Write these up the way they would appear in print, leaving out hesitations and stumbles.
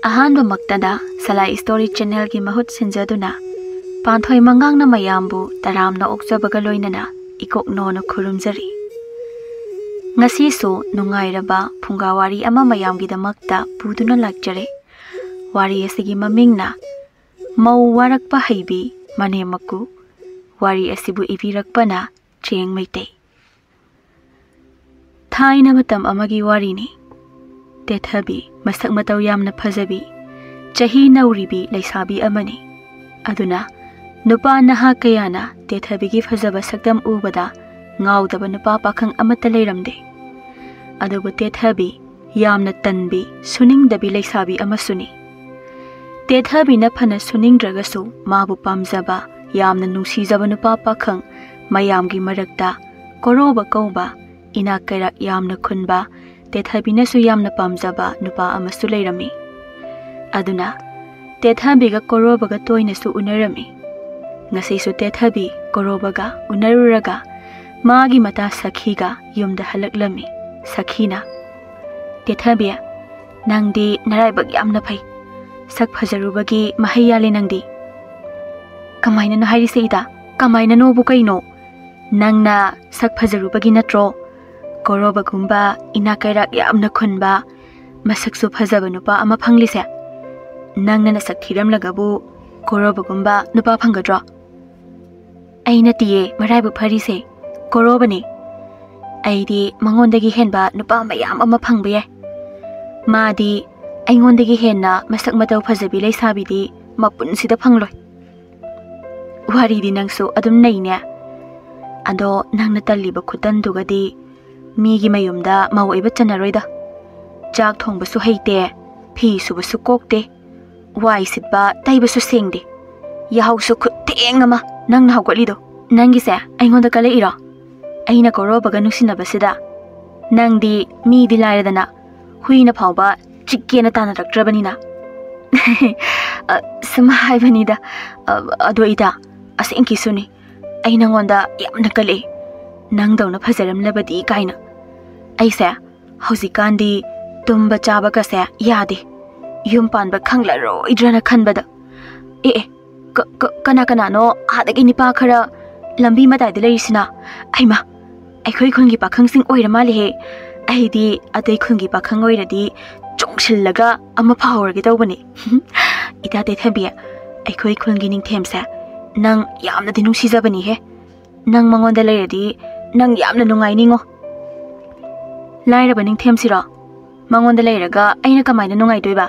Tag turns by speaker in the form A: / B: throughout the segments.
A: Ahanba maktada Salai Story Channel ki mahut sinjaduna Panthoi Mangang na mayambu taramna okjabaga loinana ikok nono khurumjari. Ngasi su nungairaba funga wari ama mayamgidamakta puduna lakjare. Wari asigi mamingna mau warakpa heibi Manem Maku. Wari asibu ibirakpana Cheng Meetei. Thaina matam amagi wari ni. Tethabi masak matau yamna phajabi chahi nauribi laisabi amani aduna nupa naha kayana tethabi gi phajaba sakdam ubada ngaudaba nupa pakhang amata leiramde adubu tethabi yamna tanbi suningdabi laisabi amasuni tethabi na phana suningdragasu mabu pamjaba yamna nungsijaba nupa pakhang mayamgi marakta koroba kauba ina kairak yamna khunba Tethabi su yamna pamjaba nupa amasu leirami. Aduna, Tethabiga korobaga toina su unarami. Ngasi su Tethabi korobaga unaruraga magi mata sakhiga yumda halaklami. Sakhina. Tethabia, nangdi naraibag yamna pai. Sak phajarubagi mahayali nangdi. Kamaina no hairi seida, kamaina no bukaino. Nangna sak phajarubagi natro. Koroba gumba inakairak yamna khunba masaksu phajaba nupa ama phanglise nangna nasak thiramlagabu koroba gumba nupa phangadra aina tiye maraibu pharise koroba ni aidi mangondagi henba nupa mayam ama phangbe madi aingondagi henna masak matau phajabi leisabi di mapun sida phangloi wari di nangsu adum naine ado nangna talliba khutan dugadi Migi mayumda mawaiba chanaroida. Jak thongbasu haite, phi subasu kokte, wai sitba taibasu sengde. Yahausu khuteng ama nang na hawgalido. Nangise aingonda kale ira. Aina korobaga nusinabasida. Nangdi mi di lairadana. Huina phawba chikkena tanaraktrabanina. Sama haibanida. Ado ida asengki suni. Aina ngonda yamna kale. Nang daw na phajaram labadi kaina aise hausikandi tumba chaba kase yade yum panba khanglaro idrana khanbada kana no hadagi nipa khara lambi matai de leisina aima aikhoi khungi pakhangsing oirama le he aidi atei khungi pakhang oiradi chongsillaga ama phawrge tawbani ida te thabi aikhoi khungi ning themse nang yamna dinung sijabani he nang mangonda leiradi Nang yamna nungai ningo. Lairaba ning themsira. Mangonda leiraga aina kamaina nungai doiba.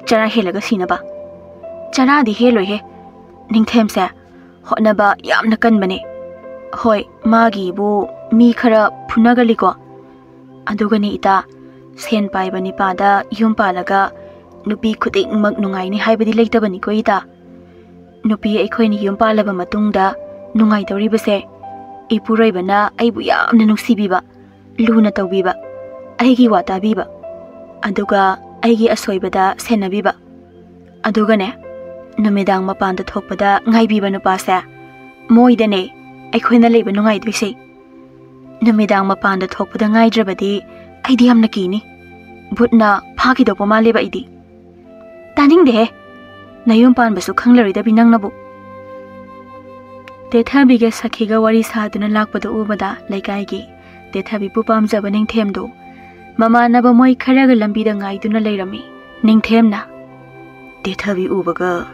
A: Chara helaga sinaba. Chara di heloi he. Ning themse hotnaba yamna kanbane. Hoi magi bu mi khara phunagali ko. Adugani ita sen paiba ni pada yum palaga nupi khuding mag nungai ni haibadi leitabani ko ita. Nupi aikhoi ni yum palaba matungda nungai dawribase. Ipuroibana aibu yamna nungsibiba luna tawbiba aigi watabiba aduga aigi asoibada senabiba adugane numidang mapanda thokpada ngaibiba nupase moidane aikhoina leiba nungai duise numidang mapanda thokpada ngaidrabadi aidi yamna kini butna phagi dopa maleba idi taningde nayum panbasu khanglarida binangnabu Tethabiga sakhiga wari saduna lakpada ubada laikai Tethabi pupam jaba ningthemdo mamanaba moi kharaga lambida ngaiduna leirami ningthemna Tethabi ubaga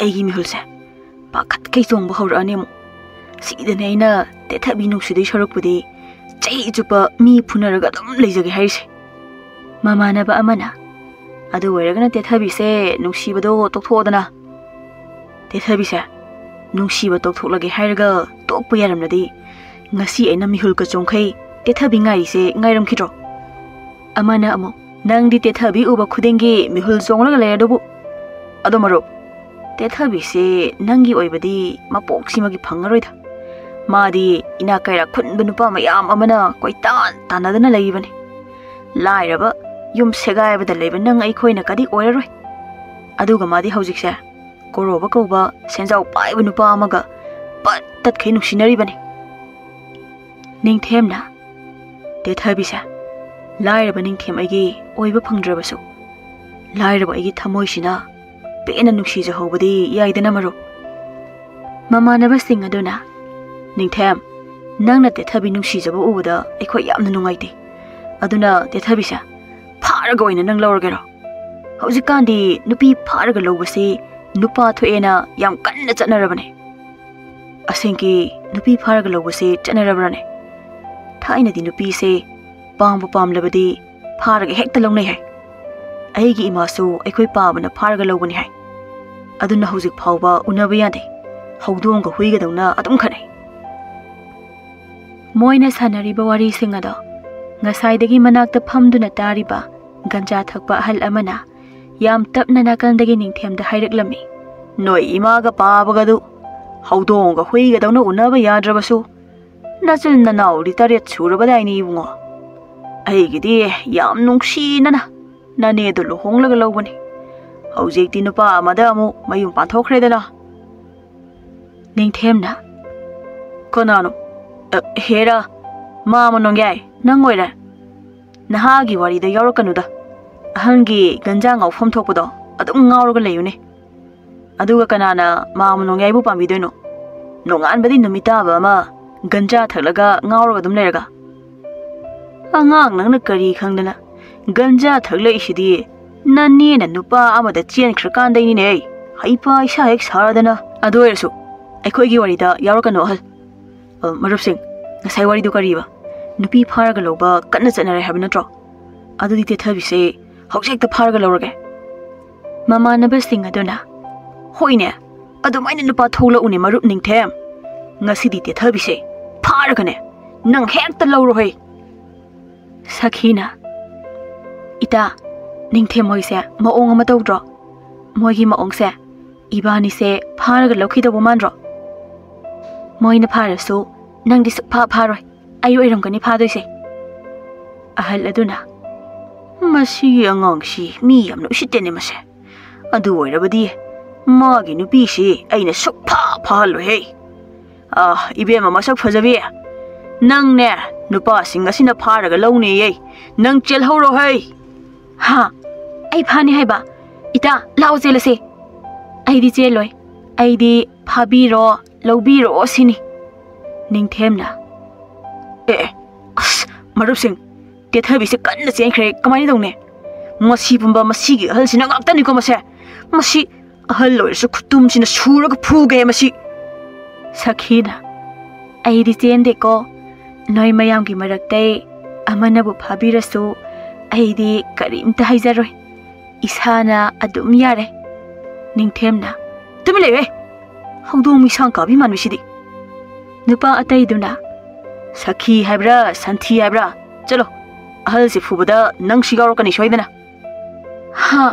A: aigi mihulse pakhat kai chongba hawrani mu sidane aina Tethabi nungsudai sarukpudi chai chupa mi phunaraga dum leijage haise mamanaba amana adu oiragana Tethabi se nungsibado tokhodana Tethabi se Nungsiba tokthoklage hairaga tokpa yaramnadi ngasi aina mihul ka chongkhai Tethabi ngai se ngairam khitro amana amo nangdi Tethabi uba khudengi mihul chonglaga leyadobu adomaro Tethabi se nangi oibadi mapok simagi phangaroida madi ina kaira khunba nupa mayam amana koitan tanadana leibani lairaba yum segaibada leiba nang aikhoina kadi oiraroi aduga madi haujikse Koroba koba senjau pai nupa amaga pat tat khai nuksinari bani ningthemna Tethabi sa lairaba ningthem aigi oiba phangdrabasu lairaba aigi thamoisina pena nuksijahobadi yaidana marup mamanabasing aduna ningthem nangna tethabi nuksijaba ubada aikhoi yamna nungaite aduna tethabisa pharaga oina nang lawragero hojikandi nupi pharaga lowbase nupa thoena yam kanna chatnarabane asengki nupi pharaga lowbase chatnarabrane thaina di nupi se pambu pamlabadi pharaga hekta longnai hai aigi imasu aikhoi pabana pharaga lowbani hai aduna hojik phawba unaba yade hawdonga huiga dawna adum khanai moina sanariba wari singada ngasai manakta phamduna tariba ganja thakpa hal amana yam tapna nakandagi ningthemda haireklami noi imaga pabagadu hawdonga huiga dawna unaba yadrabasu nachul nanau ritaret surabadaini ibungo aigidi yam nungsinana nanedu luhonglaga lawbani hawjekti nupa amada amu mayum panthokredana ningthemna konano hera mama nongyai nangoira nahagi warida yaurakanuda ahangi ganja ngaufam thokpado adum ngauruga layune aduga kanana mama nongyai bu pambidoino nonganbadi numita ba ma ganja thaklaga ngauruga dum lerga angang nangna kari khangdana ganja thakla isidi nani na nupa amada chen khrakandaini ne heiba isa ek saradana adoirsu aikhoigi warida yaurukanu hal marupsing ngasai wari du kariba nupi pharaga loba kanna chanare habi natro adudi tethabise hojekta pharaga lorage mamanabasing aduna hoine adumaina nupa thola uni marup ningthem ngasidi tethabise pharaga ne nang hekta lawro hoi sakhina ita ningthem hoise maong ama tawdro moigi maong se ibani se pharaga lokhido mandro moina pharasu nang dis pha pharoi ayu iramgani phadoise ahal aduna masi angang si mi yamno sitene mase adu oirabadi magi nupi si aina sok pha phalo he ibe mama sak phajabi nang ne nupa singa sina pharaga lawne ye nang chel horo hai ha ai phani haiba ita lao jelase aidi cheloi aidi phabiro lobiro sini ningthemna as marupsing tethabise kanna chenkhre kamai dawne masi pumba masigi ahal sina ngaktani ko mase masi ahal loisu khutum sina suraga phuge masi sakhina aidi chende ko noi mayam gi maraktai amana bu phabirasu aidi karimta haijaroi isana adum yare ningthemna tumilewe hawdong mi sangka bi manwisidi nupa atai duna sakhi haibra santhi haibra chalo ahal se phubada nang sigaro kani soidana ha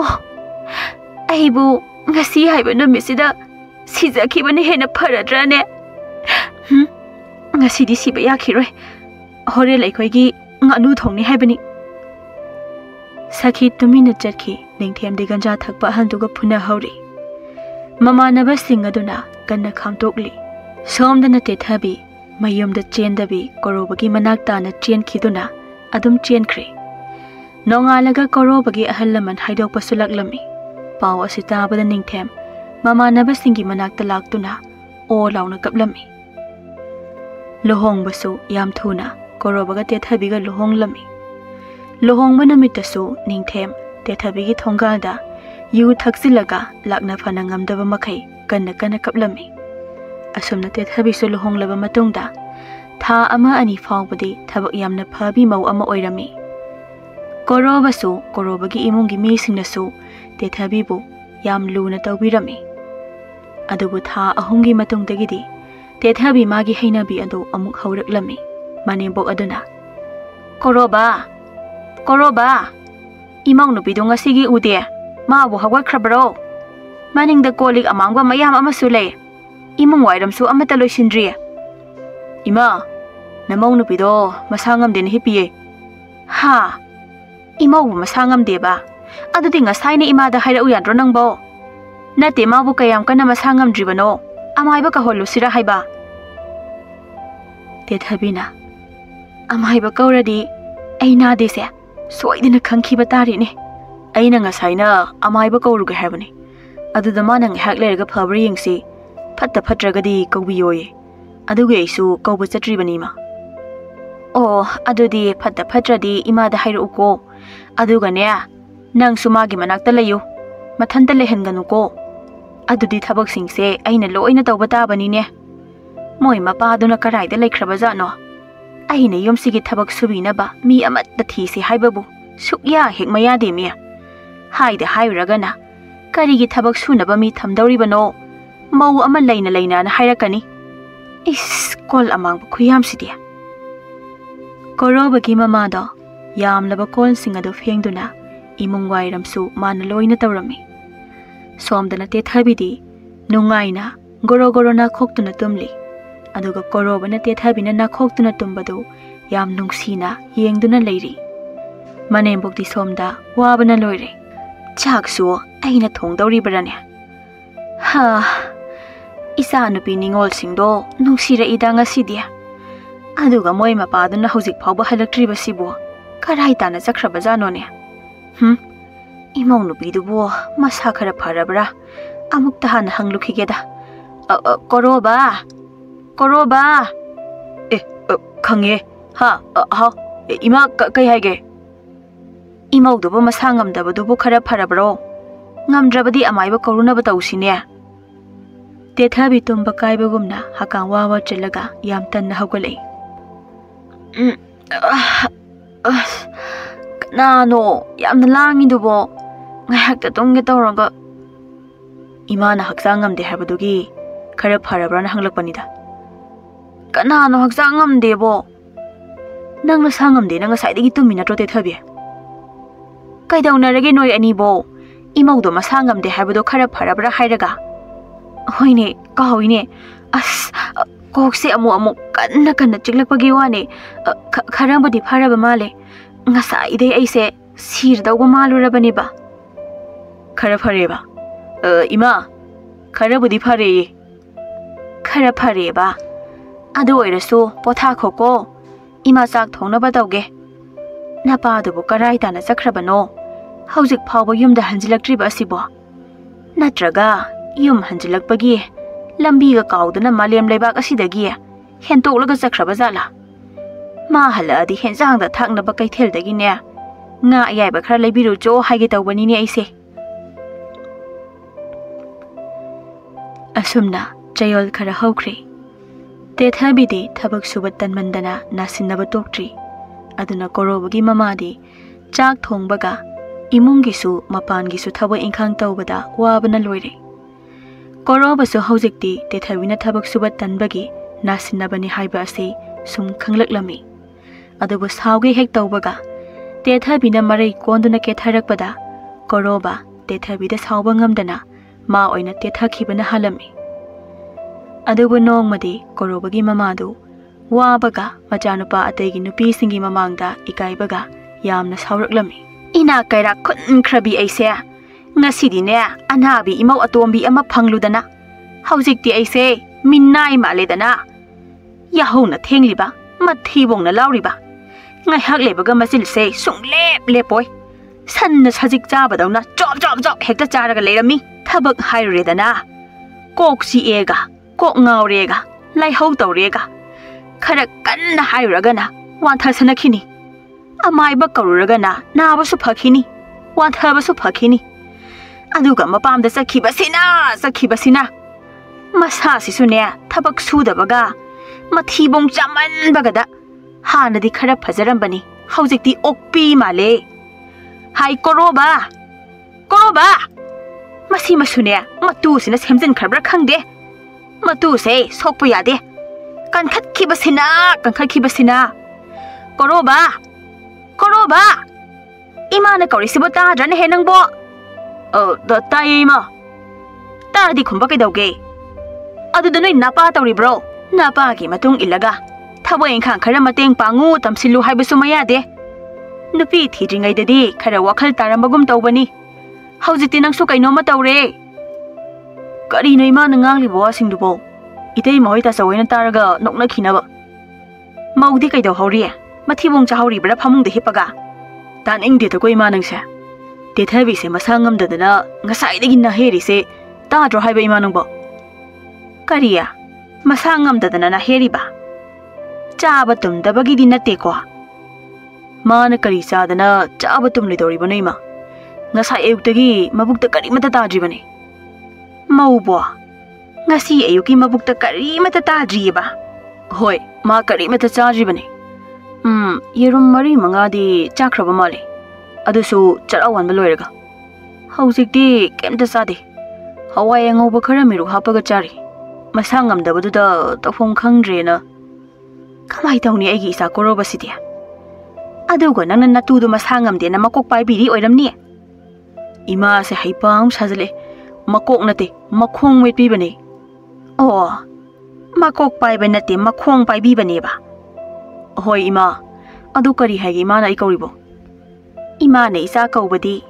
A: oh aibu ngasi haiba no misida sijakhi bani hena pharadrane ngasi di siba yakhiroi hore laikhoi gi nganu thongni haibani sakhi tumina chakhi ningthem de ganja thakpa handuga phuna hauri mamanaba singaduna kanna khamtokli somdana tethabi mayumda chendabi korobagi manaktana chenkiduna adum chenkre nongalaga korobagi ahallaman haidokpa sulaklami paw asitabada ningthem mamanaba singi manakta laktuna o launa kaplami lohongbasu yam thuna korobaga tethabiga lohonglami lohongba namitasu ningthem tethabigi thongalda yu thakzilaga lakna phana ngamdaba makhai kanna kanna kaplami asumna tethabisu lohonglaba matungda tha ama ani fawbadi thabak yamna phabi mau ama oirami korobasu korobagi imungi mi singnasu tethabibu yam luna tawbirami adubu tha ahungi matungdagidi tethabi magi hainabi adu amuk hawraklami manembok aduna koroba imang nupido ngasigi ude mabu hawakhrabro maningda kolik amangwa mayam amasu lay imong wairamsu amata loisindri ima namong nupido masangam den hipiye ha imau masangam deba adudi ngasai ne imada haira uyandro nangbo nate mabu kayam kana masangam dribano amaiba ka holu sira haiba tethabina amaiba kauradi aina dese soidina khangkhiba tari ne ꯑꯩꯅ ꯉꯁꯥꯏꯅ ꯑꯃꯥꯏꯕ ꯀꯧꯔꯨꯒꯦ ꯍꯥꯏꯕꯅꯤ ꯑꯗꯨꯗ ꯃꯥꯅ ꯉꯥꯏꯍꯥꯛ ꯂꯩꯔꯒ ꯐꯕ꯭ꯔꯥ ꯌꯦꯡꯁꯤ ꯐꯠꯇ ꯐꯠꯇ꯭ꯔꯒꯗꯤ ꯀꯧꯕꯤꯌꯣꯌꯦ ꯑꯗꯨꯒꯤ ꯑꯩꯁꯨ ꯀꯧꯕ ꯆꯠꯇ꯭ꯔꯤꯕꯅꯤ ꯏꯃꯥ ꯑꯣ ꯑꯗꯨꯗꯤ ꯐꯠꯇ ꯐꯠꯇ꯭ꯔꯗꯤ ꯏꯃꯥꯗ ꯍꯥꯏꯔꯛꯎꯀꯣ ꯑꯗꯨꯒꯅꯦ ꯅꯪꯁꯨ ꯃꯥꯒꯤ ꯃꯅꯥꯛꯇ ꯂꯩꯌꯨ ꯃꯊꯟꯇ ꯂꯩꯍꯟꯒꯅꯨꯀꯣ ꯑꯗꯨꯗꯤ ꯊꯕꯛꯁꯤꯡꯁꯦ ꯑꯩꯅ ꯂꯣꯏꯅ ꯇꯧꯕ ꯇꯥꯕꯅꯤꯅꯦ ꯃꯣꯏ ꯃꯄꯥꯗꯨꯅ ꯀꯔꯥꯏꯗ ꯂꯩꯈ꯭ꯔꯕꯖꯥꯠꯅꯣ ꯑꯩꯅ ꯌꯨꯝꯁꯤꯒꯤ ꯊꯕꯛ ꯁꯨꯕꯤꯅꯕ ꯃꯤ ꯑꯃꯠꯇ ꯊꯤꯁꯤ ꯍꯥꯏꯕꯕꯨ ꯁꯨꯛꯌꯥ ꯍꯦꯛ ꯃꯌꯥꯗꯦꯃꯤ ꯍꯥꯏꯗ ꯍꯥꯏꯔꯨꯔꯒꯅ ꯀꯔꯤꯒꯤ ꯊꯕꯛ ꯁꯨꯅꯕ ꯃꯤ ꯊꯝꯗꯧꯔꯤꯕꯅꯣ ꯃꯧ ꯑꯃ ꯂꯩꯅ ꯂꯩꯅꯅ ꯍꯥꯏꯔꯛꯀꯅꯤ ꯏꯁ ꯀꯣꯜ ꯑꯃꯥꯡꯕ ꯈꯨꯌꯥꯝꯁꯤꯗꯤ ꯀꯣꯔꯣꯕꯒꯤ ꯃꯃꯥꯗꯣ ꯌꯥꯝꯂꯕ ꯀꯣꯜꯁꯤꯡ ꯑꯗꯨ ꯐꯦꯡꯗꯨꯅ ꯏꯃꯨꯡ ꯋꯥꯏꯔꯝꯁꯨ ꯃꯥꯅ ꯂꯣꯏꯅ ꯇꯧꯔꯝꯃꯤ ꯁꯣꯝꯗꯅ ꯇꯦꯊꯕꯤꯗꯤ ꯅꯨꯡꯉꯥꯏꯅ ꯒꯣꯔꯣ ꯒꯣꯔꯣ ꯅꯥꯈꯣꯛꯇꯨꯅ ꯇꯨꯝꯂꯤ ꯑꯗꯨꯒ ꯀꯣꯔꯣꯕꯅ ꯇꯦꯊꯕꯤꯅ ꯅꯥꯈꯣꯛꯇꯨꯅ ꯇꯨꯝꯕꯗꯨ ꯌꯥꯝ ꯅꯨꯡꯁꯤꯅ ꯌꯦꯡꯗꯨꯅ ꯂꯩꯔꯤ ꯃꯅꯦꯝꯕꯣꯛꯇꯤ ꯁꯣꯝꯗ ꯋꯥꯕꯅ ꯂꯣꯏꯔꯦ ꯆꯥꯛꯁꯨ ꯑꯩꯅ ꯊꯣꯡꯗꯧꯔꯤꯕꯔꯅꯦ ꯍꯥ ꯏꯆꯥꯅꯨꯄꯤ ꯅꯤꯡꯉꯣꯜꯁꯤꯡꯗꯣ ꯅꯨꯡꯁꯤꯔꯛꯏꯗ ꯉꯁꯤꯗꯤ ꯑꯗꯨꯒ ꯃꯣꯏ ꯃꯄꯥꯗꯨꯅ ꯍꯧꯖꯤꯛ ꯐꯥꯎꯕ ꯍꯜꯂꯛꯇ꯭ꯔꯤꯕꯁꯤꯕꯨ ꯀꯔꯥꯏ ꯇꯥꯅ ꯆꯠꯈ꯭ꯔꯕꯖꯥꯠꯅꯣꯅꯦ ꯏꯃꯧ ꯅꯨꯄꯤꯗꯨꯕꯨ ꯃꯁꯥ ꯈꯔ ꯐꯔꯕ꯭ꯔꯥ ꯑꯃꯨꯛꯇ ꯍꯥꯟꯅ ꯍꯪꯂꯨꯈꯤꯒꯦꯗ ꯀꯣꯔꯣꯕ ꯀꯣꯔꯣꯕ ꯈꯪꯉꯦ ꯍꯥ ꯍꯥꯎ ꯏꯃꯥ ꯀꯩ ꯍꯥꯏꯒꯦ ꯏꯃꯧꯗꯨꯕꯨ ꯃꯁꯥ ꯉꯝꯗꯕꯗꯨꯕꯨ ꯈꯔ ꯐꯔꯕ꯭ꯔꯣ ꯉꯝꯗ꯭ꯔꯕꯗꯤ ꯑꯃꯥꯏꯕ ꯀꯧꯔꯨꯅꯕ ꯇꯧꯁꯤꯅꯦ ꯇꯦꯊꯕꯤ ꯇꯨꯝꯕ ꯀꯥꯏꯕꯒꯨꯝꯅ ꯍꯀꯥꯝ ꯋꯥ ꯆꯜꯂꯒ ꯌꯥꯝ ꯇꯟꯅ ꯍꯧꯒꯠꯂꯛꯏ ꯀꯅꯥꯅꯣ ꯌꯥꯝꯅ ꯂꯥꯡꯉꯤꯗꯨꯕꯣ ꯉꯥꯏꯍꯥꯛꯇ ꯇꯨꯝꯒꯦ ꯇꯧꯔꯒ ꯏꯃꯥꯅ ꯍꯛꯆꯥꯡ ꯉꯝꯗꯦ ꯍꯥꯏꯕꯗꯨꯒꯤ ꯈꯔ ꯐꯔꯕ꯭ꯔꯥꯅ ꯍꯪꯂꯛꯄꯅꯤꯗ ꯀꯅꯥꯅꯣ ꯍꯛꯆꯥꯡ ꯉꯝꯗꯦꯕꯣ ꯅꯪ ꯅꯁꯥ ꯉꯝꯗꯦꯅ ꯉꯁꯥꯏꯗꯒꯤ ꯇꯨꯝꯃꯤ ꯅꯠꯇ꯭ꯔꯣ ꯇꯦꯊꯕꯤ ꯀꯩꯗꯧꯅꯔꯒꯦ ꯅꯣꯏ ꯑꯅꯤꯕꯣ ꯏꯃꯧꯗꯣ ꯃꯁꯥ ꯉꯝꯗꯦ ꯍꯥꯏꯕꯗꯣ ꯈꯔ ꯐꯔꯕ꯭ꯔꯥ ꯍꯥꯏꯔꯒ ꯍꯣꯏꯅꯦ ꯀꯥꯎꯏꯅꯦ ꯑꯁ ꯀꯣꯛꯁꯦ ꯑꯃꯨꯛ ꯀꯟꯅ ꯀꯟꯅ ꯆꯤꯛꯂꯛꯄꯒꯤ ꯋꯥꯅꯦ ꯈꯔꯕꯨꯗꯤ ꯐꯔꯕ ꯃꯥꯜꯂꯦ ꯉꯁꯥꯏꯗꯩ ꯑꯩꯁꯦ ꯁꯤꯔꯗꯧꯕ ꯃꯥꯜꯂꯨꯔꯕꯅꯦꯕ खरा फरेबा इमा खरबुदी फरेये खरा फरेबा अदु ओइरसु पोथाखोको इमा चाक थोंनबा तौगे नपादुबु कराय ताना चख्रबनो हौजिक फावबा युमदा हंजिलक्ट्रिबा असिबो नत्रगा युम हंजिलक्पगी लंबीगा काउदना मालेम लेबाक असिदगी हेंतोकलगा चख्रबा जाला मा हलादी हेंजांगदा थाकनबा कैथेलदगिने nga ayaiba khara leibiru jo haige tawbani ni aise asumna chayol khara hawkhre te thabidi thabak suba tanmandana nasinaba toktri aduna korobagi mamadi chak thongbaga imungi su mapangi su thaba inkhang tawbada wabana loire koroba su hojikti te thabina thabak suba tanbagi nasinabani haiba ase sum khanglaklami adubu sauge hek tawbaga तेथाबीना मरै कोंदुना केथारकपदा कोरोबा तेथाबीदा साउबा ngamdana मा ओइना तेथाखिबना हालमी अदुबु नोंगमदी कोरोबगी ममादु वाबगा मचानुपा अतैगी नुपीसिंगी ममांगदा इकाइबगा यामना साउरकलमी इना कैरा खुनख्रबी ऐसे ngasidiने अनाबी इमौ अतोंबी अमा फंगलुदना हौजिकती ऐसे मिन्नाइ मालेदना याहौना थेंगलिबा मथीबोंना लाउरिबा ngaihak lebaga masilse sunglep lepoi sanna sajik chabadawna chop chop chop hekta charaga lerami thabak hairedana kok si ega kok ngaurega laihau tawrega khara kanna hairagana wantha sanakhini amaiba karuragana nabasu phakhini wanthabasu phakhini aduga mapamda sakhibasina masa sisune thabak sudabaga mathibong chaman bagada हानदी खरा फजरंबनी हौजिकती ओक्पी माले हाय कोरोबा कोरोबा मसी मसुने मतुसिना सेमजन खरब्रा खंगदे मतुसे सोकप यादे कनखतखिबसिना कोरोबा कोरोबा इमाना कौरिसिबो ताद्रने हे नंगबो तायेमा तारदी खुंबा कैदौगे अदुदा नोय नापा तौरिब्रो नापागी मतुंग इल्लगा थबो इंखां खरा मतेंग पांगु तमसिलु हाइबसु मयादे नुपी थीद्रिंगैददी खरा वखल तारंबगुम तौबनी हौजिति नंगसु कैनोमा तौरे करिनो इमान nganglibo asingdubo itei moita sawoina taraga nokna खिनबा मौदी कैदौ हौरि मथिबोंग चाहौरि बरा फमुंग दे हिपगा तानिंग दे तको इमा नंगसे ꯇꯦꯊꯕꯤꯁꯦ ꯃꯁꯥ ꯉꯝꯗꯗꯅ ꯉꯁꯥꯏꯗꯒꯤ ꯅꯍꯦꯔꯤꯁꯦ ꯇꯥꯗ꯭ꯔꯣ ꯍꯥꯏꯕ ꯏꯃꯥ ꯅꯪꯕꯣ? ꯀꯔꯤꯌꯥ? ꯃꯁꯥ ꯉꯝꯗꯗꯅ ꯅꯍꯦꯔꯤꯕ? ꯆꯥꯕ ꯇꯨꯝꯗꯕꯒꯤꯗꯤ ꯅꯠꯇꯦꯀꯣ? ꯃꯥꯅ ꯀꯔꯤ ꯆꯥꯗꯅ ꯆꯥꯕ ꯇꯨꯝꯂꯣꯏꯗꯧꯔꯤꯕꯅꯣ ꯏꯃꯥ? Ngasai ayuktagi mabukta karimata tadribane. Maubo. Ngasi ayuki mabukta karimata tadriba. Hoi, ma karimata tadribane. Yerum mari mangadi chakraba male. Adusu charawan baloiraga. Hausikti kemta sade. Hawai angauba khara miru hapaga chari. Masangam dabaduda tafong khangdrena. Kamai tawni aigi isa koroba sidia. Aduga nang natudu masangam de na makok paibiri oiramni. Ima se heiba sajale makok nate makhong wetpi bane. Oh, makok pai banate makhong pai bi bane ba. Hoi ima, adu kari hagi ima na ikauribo. Ima ne isa kaubadi.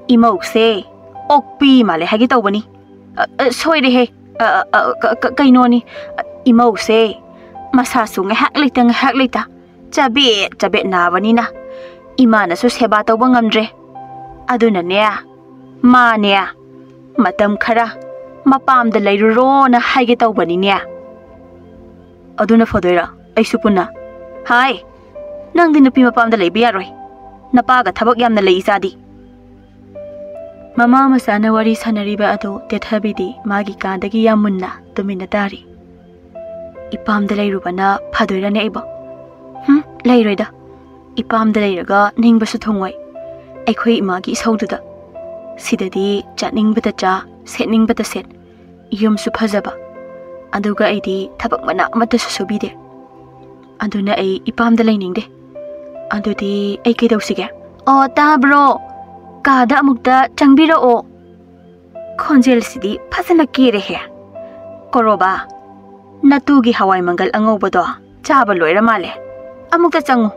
A: Ima ukse okpi male hagi taubani. Soire he kainoni ima ukse masasu ngahak lita. Cabe na bani na. Ima na su seba tauba ngamdre. Aduna ne ma ne matam khara mapam da leiruro na haige taubani ne. Aduna fodoira aisu punna. Hai, nang din nupi mapam da leibi yaroi. Napaga thabak yamna lei isadi. Mama masana wari sanariba ado tethabidi magi kandagi yamunna tumina dari. Ipam da leirubana phadoira ne ibo. Leiroida. Ipam da leiraga ningbasu thongwai. Aikhoi imagi isaududa. Sidadi chatningbata cha, setningbata set. Yumsu phajaba. Aduga aidi thabak mana amata susubide. Aduna ai ipam da lainingde. Adudi ai kaidawsige. Oh tabro. Kada amukta changbira o. Khonjel sidi phasana kire he. Koroba. Natugi hawai mangal angobado. Chaba loira male. Amukta changu.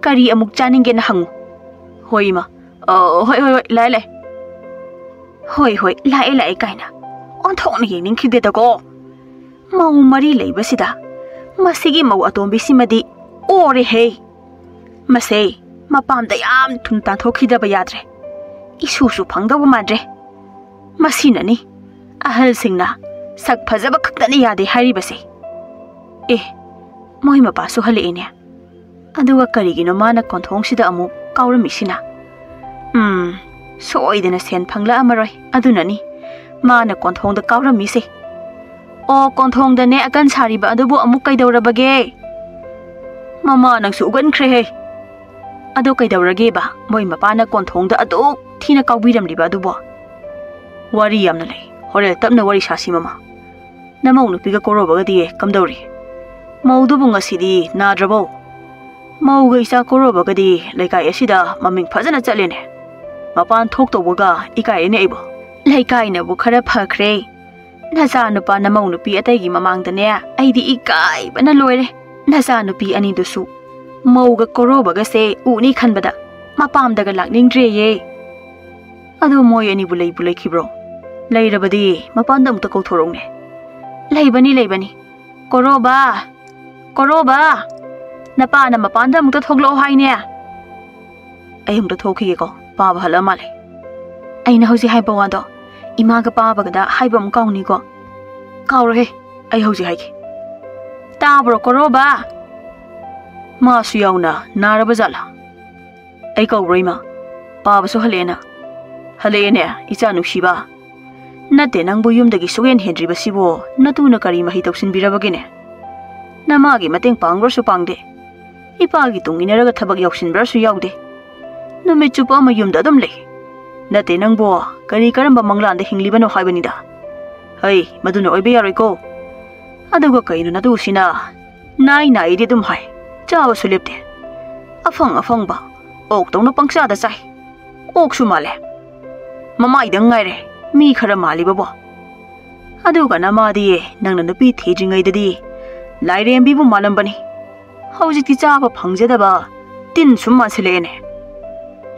A: Kari amuk chaninge na hangu. Hoi ma. Hoi lai. Hoi lai kaina. On thong ni ning khide da go. Mau mari lei basida. Masigi mau atombi simadi ore he. Masei mapam da yam thun ta thokhida ba yadre. Isusu phangdaw madre. Masina ni ahal singna sak phajaba khaktani yade hari base. Moi mapa su hale ine. Aduga karigino mana konthong sida amu kaurami sina. Soidena sen phangla amaroi adunani mana konthong da kaurami se. O konthong da ne akan sariba adubu amuk kaidawrabage. Mama nangsu ugan khre he. Adu kaidawrage ba moi mapa na konthong da adu thina kawbiram liba adubo. Wari yamna lei. Hore tapna wari sasi mama. Namau nupiga korobaga di kamdawri. Maudubu ngasidi nadrabo. Mauga isa korobaga di laikai asida maming phajana chatlene. Mapan thok tawbaga ikai ne ibo. Laikai na bu khara phakre. Naza nupa namau nupi ataigi mamangdane aidi ikai bana loire. Naza nupi ani dusu. Mauga korobaga se uni khanbada. Mapam daga lakningdre ye. Adu moi ani bulai khibro. Lairabadi mapan dam ta kauthorong ne. Laibani. Koroba. Napa na mapanda mukta thoglo hai ne. Ayum ta thokhi ko pa bhala male. Aina hoji hai bawado. Ima ga pa bagada hai bam kauni ko. Kaur he. Ai hoji hai ki. Ta bro koroba. Ma su yauna naraba jala. Ai kau roima. Pa ba su halena. Halene icha nushiba. Nate nang buyum dagi sugen henry basibo natu na kari mahi toksin birabagine. Namagi mateng pangro su pangde. Ipagi tunginaraga thabak yauksin bra su yaude. Numit chupa mayum dadam le. Nate nang bo kari karamba manglanda hinglibano haibanida. Hai maduna oibe yaroi ko. Aduga kaino natu sina. Nai ide dum hai. Chawa sulepte. Afang ba. Ok tong na pangsa da sai. Ok su male. Mama idang ngaire. Mi khara mali babo. Aduga namadi nang na nupi thejingai dadi. Lairem bibu malam bani. Haujiti chaba phangjada ba. Tin summa silene.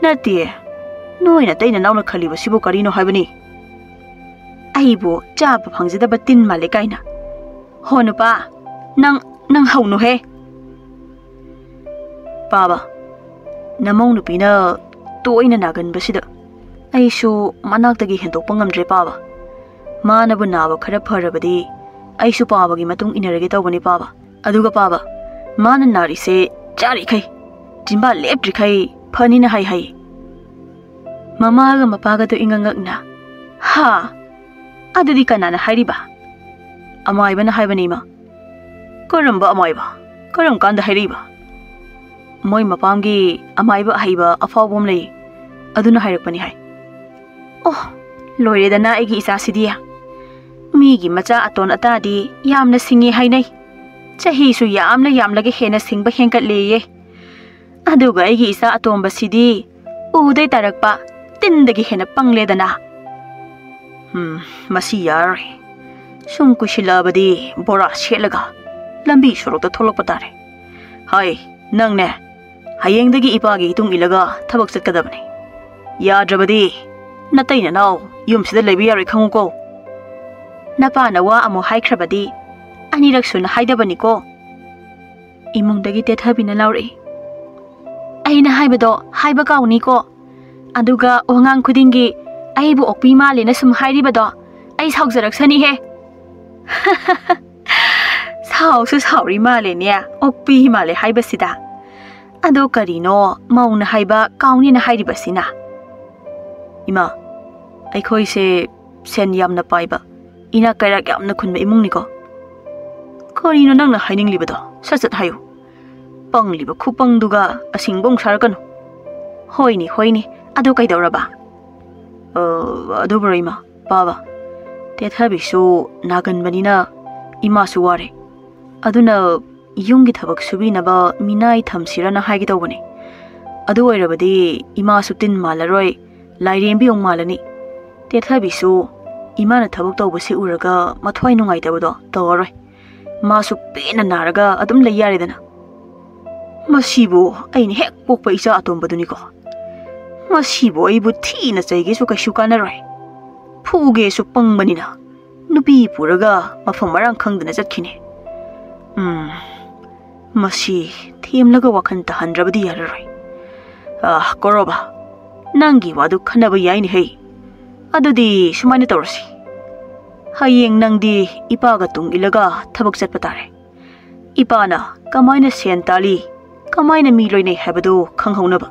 A: Nati. Noina taina nauna khali basibu karino haibani. Aibo chaba phangjada ba tin male kaina. Honu pa. Nang haunu he. Baba. Namong nupi na toina nagan basida. ꯑꯩꯁꯨ ꯃꯅꯥꯛꯇꯒꯤ ꯍꯦꯟꯗꯣꯛꯄ ꯉꯝꯗ꯭ꯔꯦ ꯄꯥꯕ ꯃꯥꯅꯕꯨ ꯅꯥꯕ ꯈꯔ ꯐꯔꯕꯗꯤ ꯑꯩꯁꯨ ꯄꯥꯕꯒꯤ ꯃꯇꯨꯡ ꯏꯟꯅꯔꯒꯦ ꯇꯧꯕꯅꯤ ꯄꯥꯕ ꯑꯗꯨꯒ ꯄꯥꯕ ꯃꯥꯅ ꯅꯥꯔꯤꯁꯦ ꯆꯥꯔꯤꯈꯩ ꯆꯤꯟꯕꯥ ꯂꯦꯞꯇ꯭ꯔꯤꯈꯩ ꯐꯅꯤꯅ ꯍꯥꯏ ꯃꯃꯥꯒ ꯃꯄꯥꯒꯗꯣ ꯏꯉꯛꯉꯛꯅ ꯍꯥ ꯑꯗꯨꯗꯤ ꯀꯅꯥꯅ ꯍꯥꯏꯔꯤꯕ ꯑꯃꯥꯏꯕꯅ ꯍꯥꯏꯕꯅꯤ ꯏꯃꯥ ꯀꯔꯝꯕ ꯑꯃꯥꯏꯕ ꯀꯔꯝ ꯀꯥꯟꯗ ꯍꯥꯏꯔꯛꯏꯕ ꯃꯣꯏ ꯃꯄꯥꯝꯒꯤ ꯑꯃꯥꯏꯕ ꯑꯍꯩꯕ ꯑꯐꯥꯎꯕ ꯑꯃ ꯂꯩ ꯑꯗꯨꯅ ꯍꯥꯏꯔꯛꯄꯅꯤ ꯍꯥꯏ ꯑꯣ ꯂꯣꯏꯔꯦꯗꯅ ꯑꯩꯒꯤ ꯏꯆꯥꯁꯤꯗꯤ ꯃꯤꯒꯤ ꯃꯆꯥ ꯑꯇꯣꯟ ꯑꯇꯥꯗꯤ ꯌꯥꯝꯅ ꯁꯤꯡꯉꯦ ꯍꯥꯏꯅꯩ ꯆꯍꯤꯁꯨ ꯌꯥꯝꯅ ꯌꯥꯝꯂꯒ ꯍꯦꯟꯅ ꯁꯤꯡꯕ ꯍꯦꯟꯒꯠꯂꯦꯌꯦ ꯑꯗꯨꯒ ꯑꯩꯒꯤ ꯏꯆꯥ ꯑꯇꯣꯝꯕꯁꯤꯗꯤ ꯎꯗꯩ ꯇꯥꯔꯛꯄ ꯇꯤꯟꯗꯒꯤ ꯍꯦꯟꯅ ꯄꯪꯂꯦꯗꯅ ꯃꯁꯤ ꯌꯥꯔꯣꯏ ꯁꯨꯝ ꯀꯨꯏꯁꯤꯜꯂꯛꯑꯕꯗꯤ ꯕꯣꯔꯥ ꯁꯦꯠꯂꯒ ꯂꯝꯕꯤ ꯁꯣꯔꯣꯛꯇ ꯊꯣꯛꯂꯛꯄ ꯇꯥꯔꯦ ꯍꯥꯏ ꯅꯪꯅꯦ ꯍꯌꯦꯡꯗꯒꯤ ꯏꯄꯥꯒꯤ ꯏꯇꯨꯡ ꯏꯜꯂꯒ ꯊꯕꯛ ꯆꯠꯀꯗꯕꯅꯤ ꯌꯥꯗ꯭ꯔꯕꯗꯤ ꯅꯇꯩ ꯅꯅꯥꯎ ꯌꯨꯝꯁꯤꯗ ꯂꯩꯕ ꯌꯥꯔꯣꯏ ꯈꯪꯉꯨꯀꯣ ꯅꯄꯥꯅ ꯋꯥ ꯑꯃꯨꯛ ꯍꯥꯏꯈ꯭ꯔꯕꯗꯤ ꯑꯅꯤꯔꯛ ꯁꯨꯅ ꯍꯥꯏꯗꯕꯅꯤꯀꯣ ꯏꯃꯨꯡꯗꯒꯤ ꯇꯦꯊꯕꯤꯅ ꯂꯥꯎꯔꯛꯏ ꯑꯩꯅ ꯍꯥꯏꯕꯗꯣ ꯍꯥꯏꯕ ꯀꯥꯎꯅꯤꯀꯣ ꯑꯗꯨꯒ ꯋꯥꯉꯥꯡ ꯈꯨꯗꯤꯡꯒꯤ ꯑꯩꯕꯨ ꯑꯣꯛꯄꯤ ꯃꯥꯜꯂꯦꯅ ꯁꯨꯝ ꯍꯥꯏꯔꯤꯕꯗꯣ ꯑꯩ ꯁꯥꯎꯖꯔꯛꯁꯅꯤꯍꯦ ꯁꯥꯎꯁꯨ ꯁꯥꯎꯔꯤ ꯃꯥꯜꯂꯦꯅꯦ ꯑꯣꯛꯄꯤ ꯃꯥꯜꯂꯦ ꯍꯥꯏꯕꯁꯤꯗ ꯑꯗꯣ ꯀꯔꯤꯅꯣ ꯃꯧꯅ ꯍꯥꯏꯕ ꯀꯥꯎꯅꯤꯅ ꯍꯥꯏꯔꯤꯕꯁꯤꯅ ꯏꯃꯥ ꯑꯩꯈꯣꯏꯁꯦ ꯁꯦꯟ ꯌꯥꯝꯅ ꯄꯥꯏꯕ ꯏꯅꯥꯛ ꯀꯩꯔꯥꯛ ꯌꯥꯝꯅ ꯈꯨꯟꯕ ꯏꯃꯨꯡꯅꯤꯀꯣ ꯀꯔꯤꯅꯣ ꯅꯪꯅ ꯍꯥꯏꯅꯤꯡꯂꯤꯕꯗꯣ ꯁꯠ ꯍꯥꯏꯌꯨ ꯄꯪꯂꯤꯕ ꯈꯨꯄꯪꯗꯨꯒ ꯑꯁꯤꯡꯕ ꯁꯥꯔꯛꯀꯅꯨ ꯍꯣꯏꯅꯦ ꯍꯣꯏꯅꯦ ꯑꯗꯨ ꯀꯩꯗꯧꯔꯕ ꯑꯗꯨꯕꯨꯔꯣ ꯏꯃꯥ ꯄꯥꯕ ꯇꯦꯊꯕꯤꯁꯨ ꯅꯥꯒꯟꯕꯅꯤꯅ ꯏꯃꯥꯁꯨ ꯋꯥꯔꯦ ꯑꯗꯨꯅ ꯌꯨꯝꯒꯤ ꯊꯕꯛ ꯁꯨꯕꯤꯅꯕ ꯃꯤꯅꯥꯏ ꯊꯝꯁꯤꯔꯅ ꯍꯥꯏꯒꯦ ꯇꯧꯕꯅꯤ ꯑꯗꯨ ꯑꯣꯏꯔꯕꯗꯤ ꯏꯃꯥꯁꯨ ꯇꯤꯟ ꯃꯥꯜꯂꯔꯣꯏ ꯂꯥꯏꯔꯦꯝꯕꯤ ꯑꯣꯡ ꯃꯥꯜꯂꯅꯤ ꯇꯦꯊꯕꯤꯁꯨ ꯏꯃꯥꯅ ꯊꯕꯛ ꯇꯧꯕꯁꯤ ꯎꯔꯒ ꯃꯊ꯭ꯋꯥꯏ ꯅꯨꯡꯉꯥꯏꯇꯕꯗꯣ ꯇꯧꯔꯔꯣꯏ 마수 빼나 나라가 아둠 레이야리다나 마시보 아이니 핵 뽀빠 이자 아톰바두니고 마시보 아이부 티나 짜이게수 가슈 까나로이 푸게수 뻥만이나 누비 부라가 마펑 마랑 캉드나 잣키네 마시 티엠라가 와칸 타한드라바디 야라로이 아 꼬로바 낭기 와두 카나바 야이니 헤이 아두디 슈마니 떠러시 하이eng nangdi ipaga tung ilaga thabak chatpa tare ipana kamaina sen tali kamaina mi loine habadu khanghaunaba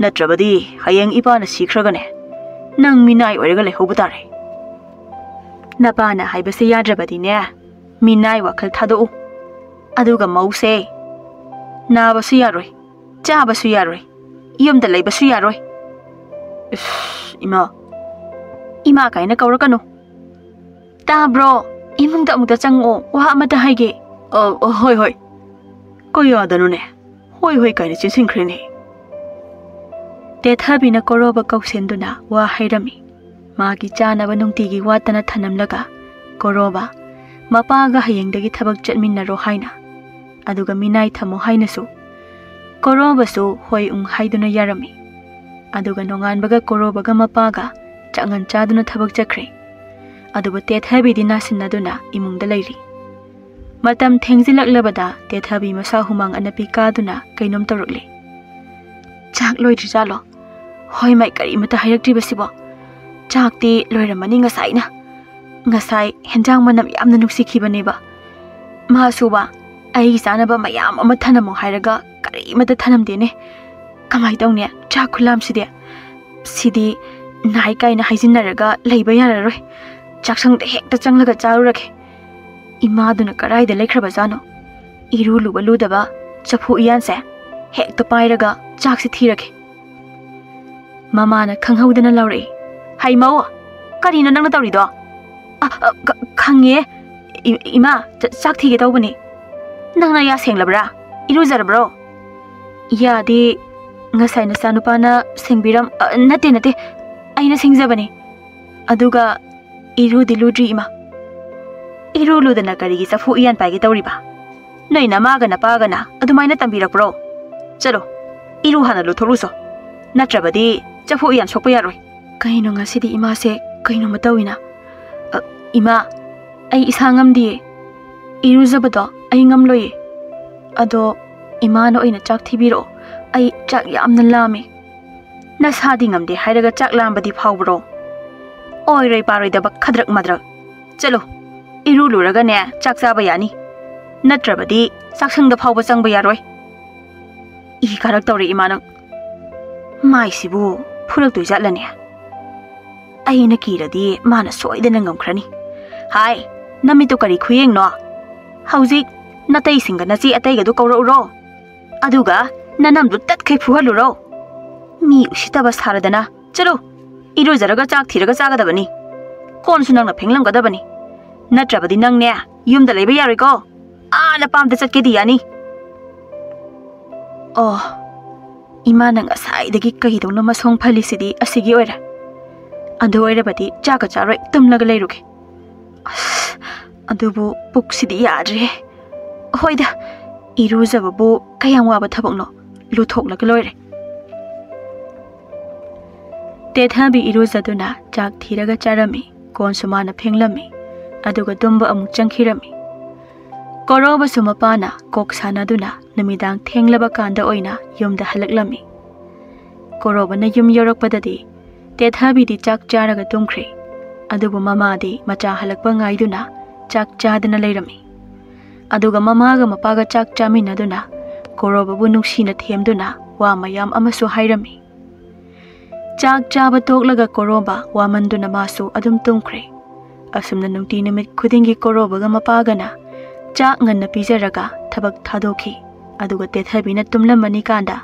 A: natrabadi haiyeng ipana sikragane nang minai oiraga lehobu tare napana haibase yadrabadi ne minai wakhal thado aduga mause nabasu yaroi chabasu yaroi yumda leibasu yaroi ima kaina kaurakanu tabro imungda amukta chango wa amata haige hoi hoi koyadanune hoi kaina chinsinkrene tethabina koroba kausenduna wa hairami magi chanaba nungtigi watana thanamlaga koroba mapaga hayengdagi thabak chatminnaro haina aduga minai thamo hainasu koroba su hoi haiduna yarami aduga nonganbaga korobaga mapaga changan chaduna thabak chakre aduba tethabidi nasinaduna imungda leiri matam thengjilaklabada tethabi masa humang anapi kaduna kainom torukle chak loidri jalo hoi mai kari mata hairakti basibo chakti loiramani ngasai henjang manam yamna nuksikhibane ba masuba ai sanaba mayam ama thanamo hairaga kari mata thanamdene kamai tawne chak khulam sidi nai kaina haijinnaraga leiba yararoi chaksang de hekta changlaga charurake imaduna karaida lekhrabajano iru lubaludaba chafu iyanse hekta pairaga chakse thirake mamana khanghaudana laure hai mau karino nangna tawrido khangye ima chak thige tawbani nangna ya senglabra iru jarabro yadi ngasai na sanupana sengbiram nate aina sengjabani aduga iru diludri ima iru ludana karigi safu iyan paige tawriba noi namaga napagana adumaina tambirakpro chalo iru hana lutholuso natrabadi chafu iyan sokpa yaroi kaino ngasidi ima se kaino matawina ima ai isangamdi iru zabado ai ngamloi ado ima no ina chak thibiro ai chak yamna lami Nasadi ngamde hairaga chak lambadi phawbro. Oi roi paroi daba khadrak madrak. Chalo. Iru luraga ne chak chaba yani. Natrabadi saksang da phawba changba yaroi. I karak tawre imanang. Mai sibu phurak tui jatlane. Aina kiradi mana soidana ngamkhrani. Hai, namitu kari khuyeng no. Hauzik natai singa nachi atai ga du kawro ro. Aduga nanam du tat khai phuhalu ro. Mi usitaba saradana. Chalo. Iru zaraga chak thiraga chagadabani. Kon sunang na phenglam gadabani. Natrabadi nang ne yumda leba yaroi ko. Na pamda chatke di yani. Oh. Ima nang asaidagi kahidong na masong phalisidi asigi oira. Adu oirabadi chaka charoi tumlaga leiruge. Adubu puksidi yadre. Hoida iruzababu kayang waba thabokno luthoklaga loire. Tethabi iruzaduna chak thiraga charami kon sumana phenglami aduga tumba amuk changkhirami. Koroba sumapana kok sanaduna namidang thenglaba kanda oina yumda halaklami. Koroba na yum yorakpadadi Tethabi di chak charaga tumkhre. Adubu mama di macha halakpa ngaiduna chak chadana leirami. Aduga mamaga mapaga chak chaminaduna Koroba bu nuksina themduna wa mayam amasu hairami. Chak chaba toklaga Koroba wa manduna masu adum tumkhre. Asumna nungti nimit khudingi Koroba ga mapagana chak nganna pizaraga thabak thadoki. Aduga Tethabi na tumlamani kanda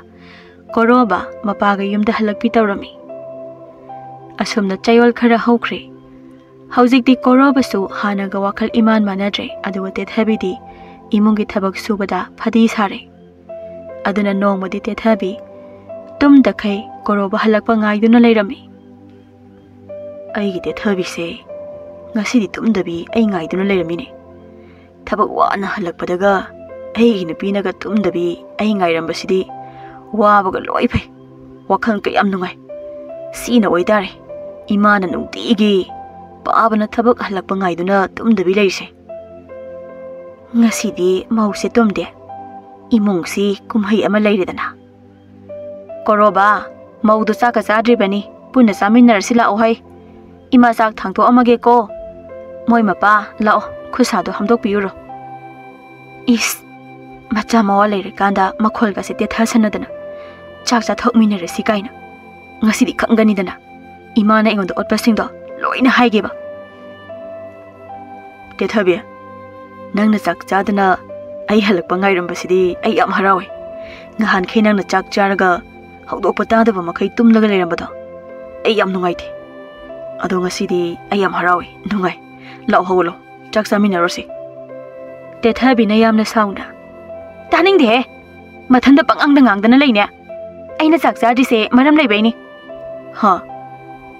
A: Koroba mapaga yumda halakpi tawrami. Asumna chayol khara haukhre. Hauzikdi Koroba su hanaga wakal iman manadre aduga Tethabi di imungi thabak subada phadi sare. Aduna nongmadi Tethabi tumda khai Koroba halakpa ngaiduna leirami. Aigi Tethabi se ngasidi tumdabi ai ngaiduna leiramine. Thabak wana halakpadaga aigi nupinaga tumdabi ai ngairambasidi wabaga loi phai. Wakhal kayam nungai. Sina oidare. Imana nungtigi paabana thabak halakpa ngaiduna tumdabi leise. Ngasidi mause tumde. Imungsi kumhai ama leiredana. Koroba maudu chaka chadribani punna chaminarasi lao hai. Ima chak thangto amage ko. Moi mapa lao khusado hamdok piyuro. Is macha mawa leire kanda makhol ga se tethasanadana. Chak cha thokminarasi kaina. Ngasidi khangani dana. Imana ingon do otpasingdo loina haigeba. Tethabi nangna chak chadana ai halakpa ngairambasidi ai yam harawe. Ngahan khei nangna chak charaga hawdokpa tadaba makhai tumlaga leirambado ai yam nungaite. Ado ngasidi ai yam harawe nungai. Lao hawlo chak chaminarose. Tethabi na yamna sauna. Taningde mathanda pangangda ngangdana leine. Aina chak chadise maram leibaini. Ha.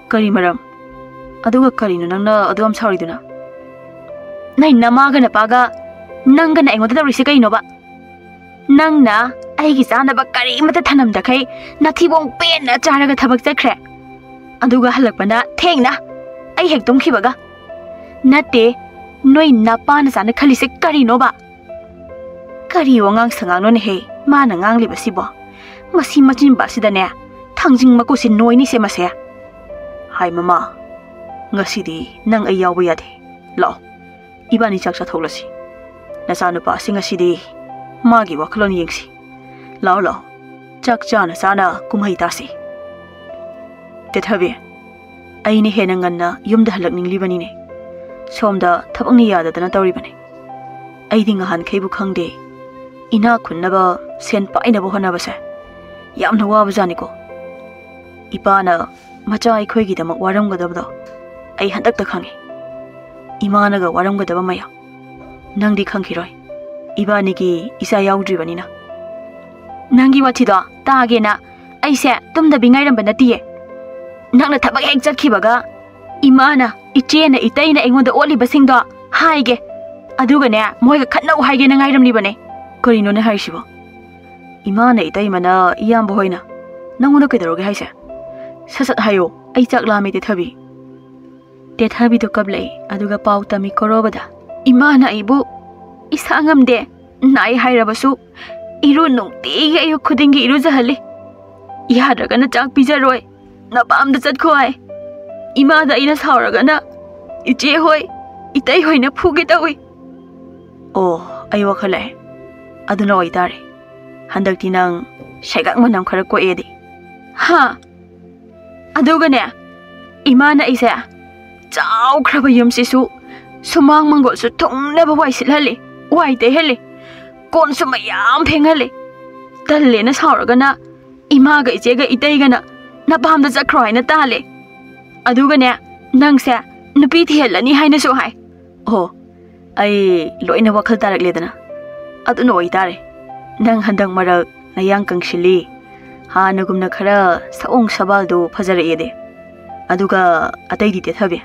A: Kari maram. Aduga karino nangna adum sauriduna. Nai namaga na paga nangga na ingoda dawrisi kaino ba. Nangna aigi chanaba kari mata thanamda khai nathibong pen na charaga thabak chakre. Aduga halakpana thengna ai hek tumkhibaga. Natte noi napana chana khalise karino ba. Kari wangang sangang non he mana ngang libasibo. Masi machin basidane thangjing makusin noini se mase. Hai mama ngasidi nang ai yaw yade. Lao ibani chak chatholasi. Nasanu pa singasidi magi wakhlon yengsi. Lao lao chak chana sana kumhai tasi. Tethabi aini henanganna yumda halakning libani ne. Somda thabangni yadadana tawribani. Aidi ngahan kheibu khangde. Ina khunnaba sen painaba honabase. Yamna wabajani ko. Ipana macha aikhoigi damak waramgadabdo. Ai handakta khangi. Imanaga waramgadaba maya. Nangdi khangkhiroi. Ibanigi isa yaudribanina. Nangi wathido taagena aise tumda bingairamba natiye. Nangna thabak hek chakhibaga imana ichena itaina engonda olibasingdo haige. Adugane moiga khatnau haige na ngairamnibane. Karino ne haisibo. Imana itaimana iyamba hoina. Nangoda kedaroge haise. Sasat hayo ai chaklami Tethabi. Tethabi to kablai aduga pau tami Korobada. Imana ibu isangamde nai hairabasu iru nungti ayu khudingi iru jahali. Yadragana chak pijaroi. napamda chatkhoy ima da ina sauragana iche hoi itai hoina phuge tawi oh ai wakhale aduna oitare handakti nang shaigak manam khara ko edi ha aduga ne ima na ise chau khraba yum sisu sumang mangol su thongna ba wai silhali wai te heli kon su mayam phenghali talle na sauragana ima ga ije ga itai ga na napam da chakroi na tale aduga ne nang se nupi thelani haina su hai oh ai loina wakhal tarak ledana adu noi tare nang handang marak nayang kangshili ha nagumna khara saong sabal do phajara ede aduga atai di te thabe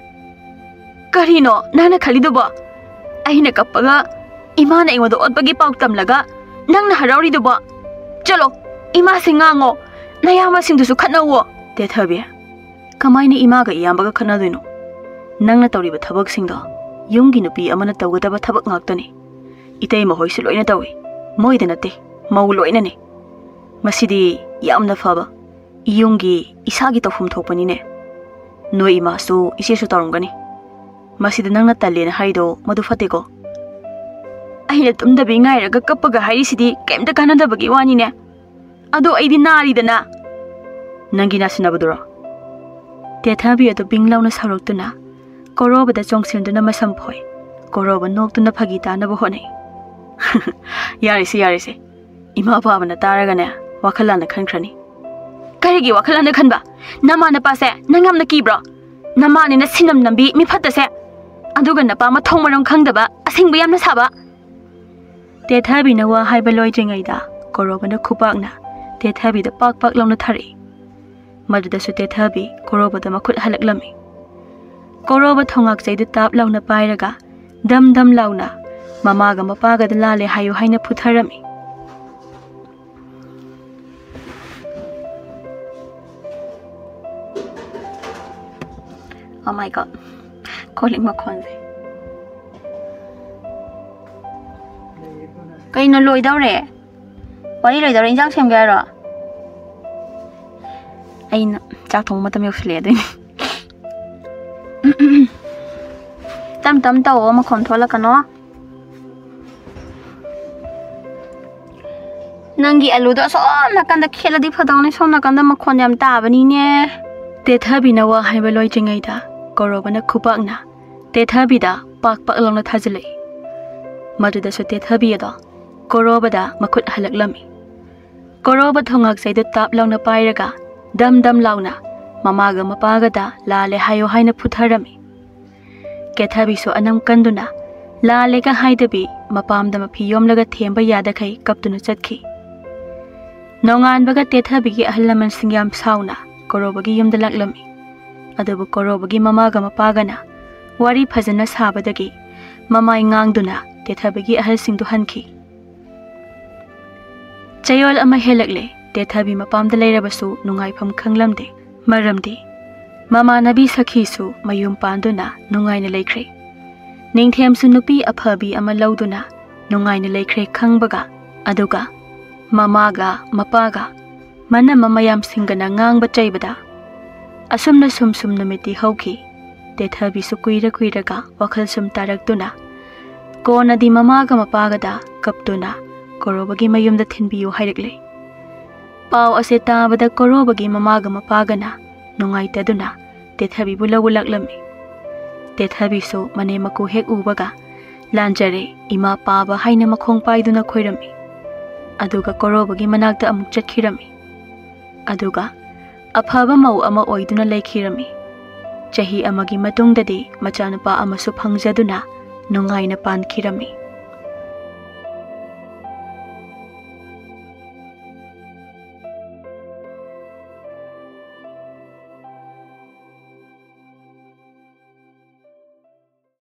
A: karino nana khali do ba aina kappaga ima na ingwado otbagi pau tamlaga nang na harauri do ba chalo ima singango nayama singdu su khatnawo te thabe kamaina ima ga iyamba ga khana doino nang na tawri ba thabak singdo yumgi nupi amana tawgada ba thabak ngaktani itei ma hoisu loina tawi moida nate mau loina ne masidi yamna faba iyungi isagi tofum thopani ne noi ma su ise su tarungani masida nangna talle na haido madu fatego aina tumda bi ngai raga kappaga hairi sidi kemta kanada bagi wani ne ado aidi nari dana nangi nasina badura te thabi ado binglauna saroktuna koroba da chongsilnduna masam phoi koroba noktuna phagi tana bo hone yari se ima baba na taraga ne wakhalana khankrani karigi wakhalana khanba nama na pase nangam na kibro nama ni na sinam nambi mi phatta se aduga na pa ma thong marong khangdaba asingba yamna saba te thabi na wa haiba loi jengai da koroba na khupak na te thabi da pak pak launa thari maduda su te thabi koroba da makhut halaklami koroba thongak chaidu tap launa pairaga dam dam launa mamaga mapaga da lale hayu haina phutharami oh my god calling makhonse kaino loi daure wari loi daure injang sem ga ro aina chak thong matam yosle adin tam tam taw makhon thola kano nangi alu do so nakanda kheladi phadawne so nakanda makhon yam tabani ne te thabi na wa haiba loi jingai da korobana khupak na te thabi da pak pak longna thajilai maduda so te thabi da koroba da makhut halaklami koroba thongak saidu tap longna pairaga dam dam launa mamaga mapaga da lale hayo haina phutharami ke thabi so anam kanduna lale ga haidabi mapam da mafi yomlaga themba yada khai kaptuna chatkhi nongan baga te thabi gi ahlaman singyam sauna korobagi yumda laklami adubu korobagi mamaga mapagana wari phajana sabadagi mamai ngangduna te thabigi ahal singdu hanki chayol ama helakle te thabi mapamda leirabasu nungai pham khanglamde maramdi mama nabi sakhi su mayum panduna nungai na leikhre ningthem su nupi aphabi ama lauduna nungai na leikhre khangbaga aduga mamaga mapaga mana mamayam singana ngangba chaibada asumna sum namiti hauki te thabi su kuiraga wakhal sum taraktuna kona di mamaga mapaga da kaptuna korobagi mayumda thinbiyu hairakle paw ase tabada korobagi mamaga mapagana nungai taduna te thabi bulawu laklami te thabi su Manem Maku hek ubaga lanjare ima paba haina makhong paiduna khoirami aduga korobagi manakta amuk chakhirami aduga aphaba mau ama oiduna leikhirami chahi amagi matungdadi machanupa amasu phangjaduna nungaina pankhirami